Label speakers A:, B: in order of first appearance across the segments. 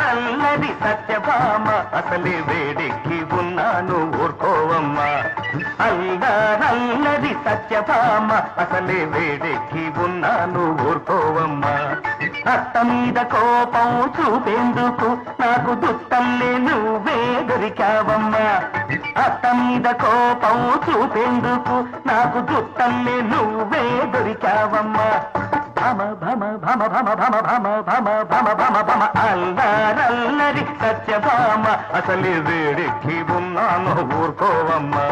A: అల్లరి సత్యభామ అసలే వేడెక్కి ఉన్నాను ఊరుకోవమ్మా. అల్లరి సత్యభామ అసలే వేడెక్కి ఉన్నాను ఊరుకోవమ్మా. అత్త మీద కోపం చూపేందుకు నాకు దుత్తల్లే నువ్వే దొరికావమ్మా. అత్త మీద కోపం చూపేందుకు నాకు దుత్తల్లే నువ్వే దొరికావమ్మా. భమ భమ భమ భమ భమ భమ భమ భమ భమ భమ అల్లరి సత్యభామ అసలే వేడెక్కి ఉన్నాను ఊరుకోవమ్మా.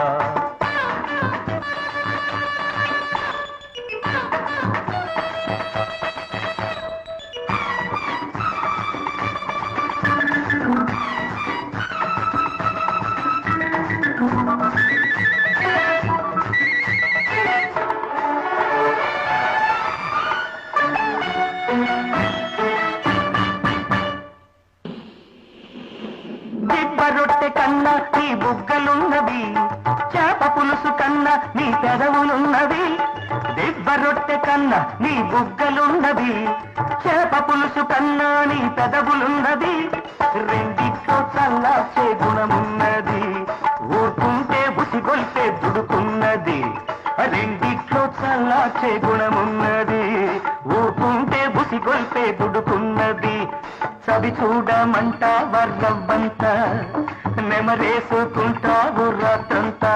A: రొట్టె కన్నా నీ బుగ్గలున్నవి, చేప పులుసు కన్నా నీ పెదవులున్నవి. దిబ్బ రొట్టె కన్నా నీ బుగ్గలున్నవి, చేప పులుసు కన్నా నీ పెదవులున్నది. రెండిట్లో చల్లార్చే గుణమున్నది, ఊరుకుంటే ఉసిగొల్పే దుడుకున్నది. రెండిట్లో చల్లార్చే గుణమున్నది, ఊరుకుంటే ఉసిగొల్పే దుడుకున్నది. చవి చూడమంటా వర్రవ్వంత, నెమరేసుకుంటావు రాత్రంతా.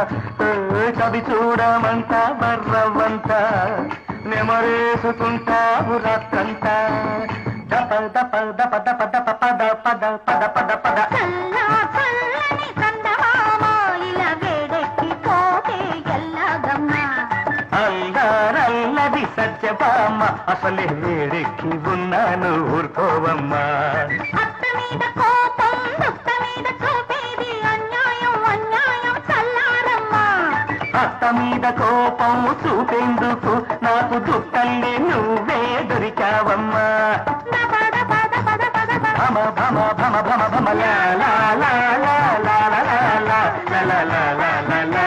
A: చవి చూడమంటా వర్రవ్వంత, నెమరేసుకుంటావు రాత్రంతా. దప దప దప దప దప పద పద పద పద పద అల్లరి సత్యభామ అసలే వేడెక్కి ఉన్నాను ఊరుకోవమ్మా.
B: అత్త మీద కోపం దుత్త మీద చూపేది అన్యాయం అన్యాయం చల్లారమ్మా.
A: అత్త మీద కోపం చూపేందుకు నాకు దుత్తల్లే నువ్వే దొరికావమ్మా. భమ భమ భమ భమ భమ లా లా లా లా లా లా లా లా లా లా లా లా.